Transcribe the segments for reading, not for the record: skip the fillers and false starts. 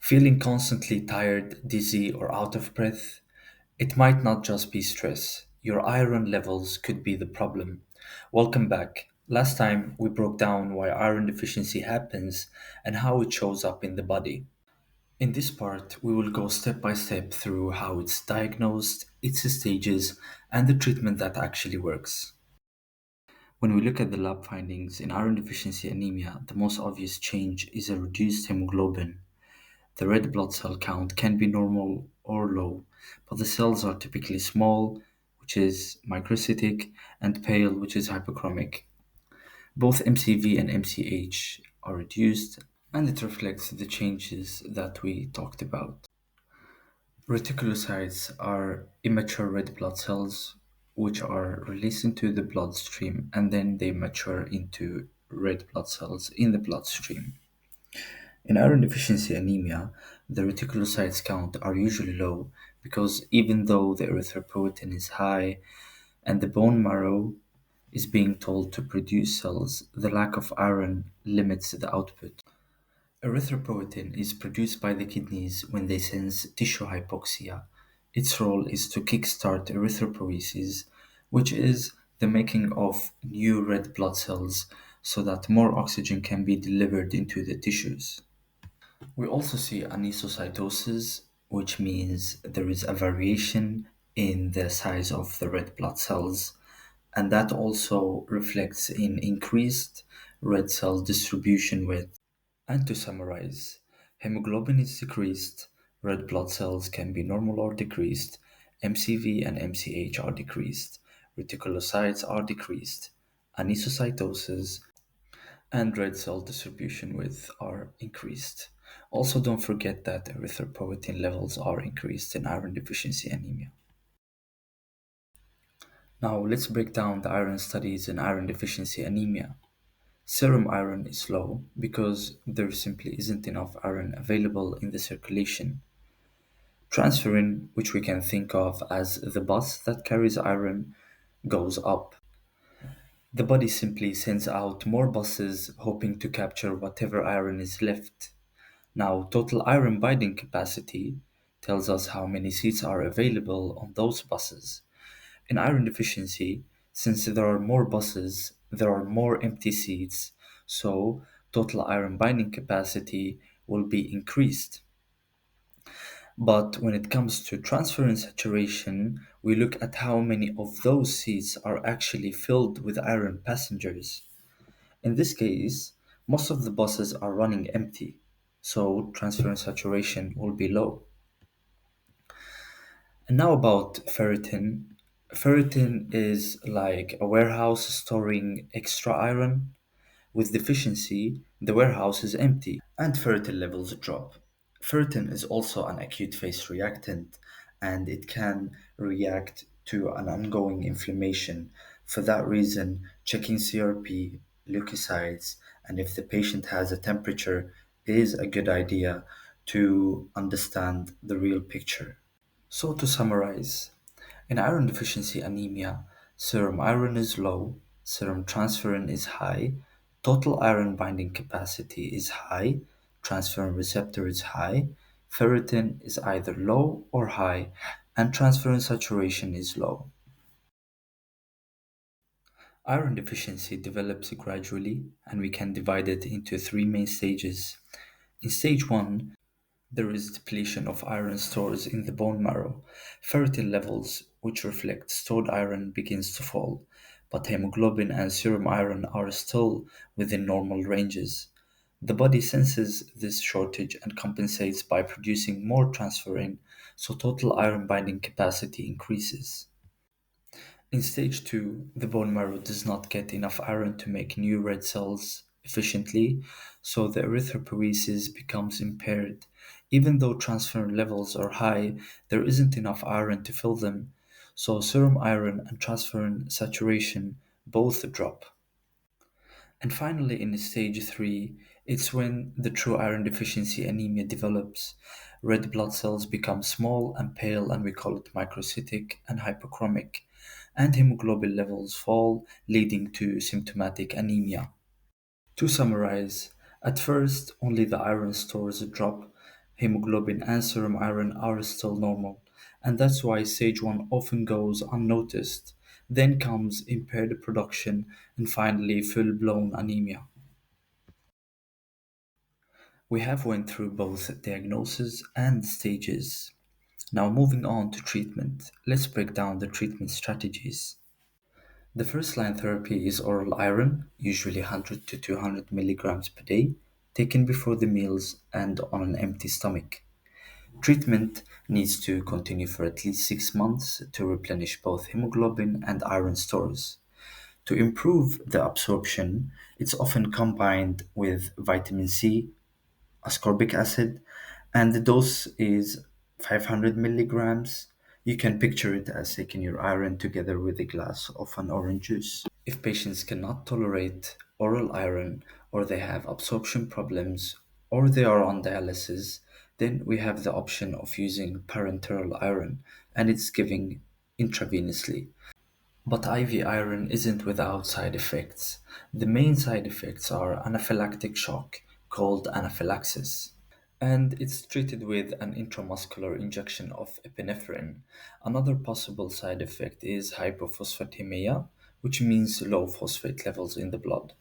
Feeling constantly tired, dizzy, or out of breath? It might not just be stress. Your iron levels could be the problem. Welcome back. Last time we broke down why iron deficiency happens and how it shows up in the body. In this part, we will go step by step through how it's diagnosed, its stages, and the treatment that actually works. When we look at the lab findings in iron deficiency anemia, the most obvious change is a reduced hemoglobin. The red blood cell count can be normal or low, but the cells are typically small, which is microcytic, and pale, which is hypochromic. Both MCV and MCH are reduced, and it reflects the changes that we talked about. Reticulocytes are immature red blood cells which are released into the bloodstream and then they mature into red blood cells in the bloodstream. In iron deficiency anemia, the reticulocytes count are usually low because even though the erythropoietin is high and the bone marrow is being told to produce cells, the lack of iron limits the output. Erythropoietin is produced by the kidneys when they sense tissue hypoxia. Its role is to kickstart erythropoiesis, which is the making of new red blood cells so that more oxygen can be delivered into the tissues. We also see anisocytosis, which means there is a variation in the size of the red blood cells, and that also reflects in increased red cell distribution width. And to summarize, hemoglobin is decreased, red blood cells can be normal or decreased, MCV and MCH are decreased, reticulocytes are decreased, anisocytosis and red cell distribution width are increased. Also, don't forget that erythropoietin levels are increased in iron deficiency anemia. Now, let's break down the iron studies in iron deficiency anemia. Serum iron is low because there simply isn't enough iron available in the circulation. Transferrin, which we can think of as the bus that carries iron, goes up. The body simply sends out more buses hoping to capture whatever iron is left. Now, total iron binding capacity tells us how many seats are available on those buses. In iron deficiency, since there are more buses, there are more empty seats, so total iron binding capacity will be increased. But when it comes to transferrin saturation, we look at how many of those seats are actually filled with iron passengers. In this case, most of the buses are running empty, so transferrin saturation will be low. And now about ferritin. Ferritin is like a warehouse storing extra iron. With deficiency, the warehouse is empty and ferritin levels drop. Ferritin is also an acute phase reactant and it can react to an ongoing inflammation. For that reason, checking CRP, leukocytes, and if the patient has a temperature is a good idea to understand the real picture. So, to summarize, in iron deficiency anemia, serum iron is low, serum transferrin is high, total iron binding capacity is high, transferrin receptor is high, ferritin is either low or high, and transferrin saturation is low. Iron deficiency develops gradually, and we can divide it into three main stages. In stage 1, there is depletion of iron stores in the bone marrow. Ferritin levels, which reflect stored iron, begins to fall, but hemoglobin and serum iron are still within normal ranges. The body senses this shortage and compensates by producing more transferrin, so total iron binding capacity increases. In stage 2, the bone marrow does not get enough iron to make new red cells efficiently, so the erythropoiesis becomes impaired. Even though transferrin levels are high, there isn't enough iron to fill them, so serum iron and transferrin saturation both drop. And finally, in stage 3, it's when the true iron deficiency anemia develops. Red blood cells become small and pale, and we call it microcytic and hypochromic, and hemoglobin levels fall, leading to symptomatic anemia. To summarize, at first only the iron stores drop, Hemoglobin and serum iron are still normal, and that's why stage 1 often goes unnoticed. Then comes impaired production and finally full blown anemia. We have went through both diagnosis and stages. Now moving on to treatment, let's break down the treatment strategies. The first line therapy is oral iron, usually 100 to 200 milligrams per day, taken before the meals and on an empty stomach. Treatment needs to continue for at least 6 months to replenish both hemoglobin and iron stores. To improve the absorption, it's often combined with vitamin C, ascorbic acid, and the dose is 500 milligrams. You can picture it as taking your iron together with a glass of an orange juice. If patients cannot tolerate oral iron, or they have absorption problems, or they are on dialysis, then we have the option of using parenteral iron, and it's given intravenously. But IV iron isn't without side effects. The main side effects are anaphylactic shock, called anaphylaxis, and it's treated with an intramuscular injection of epinephrine. Another possible side effect is hypophosphatemia, which means low phosphate levels in the blood.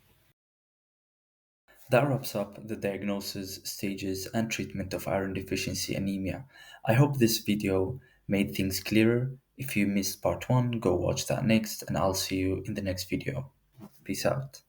That wraps up the diagnosis, stages, and treatment of iron deficiency anemia. I hope this video made things clearer. If you missed part 1, go watch that next, and I'll see you in the next video. Peace out.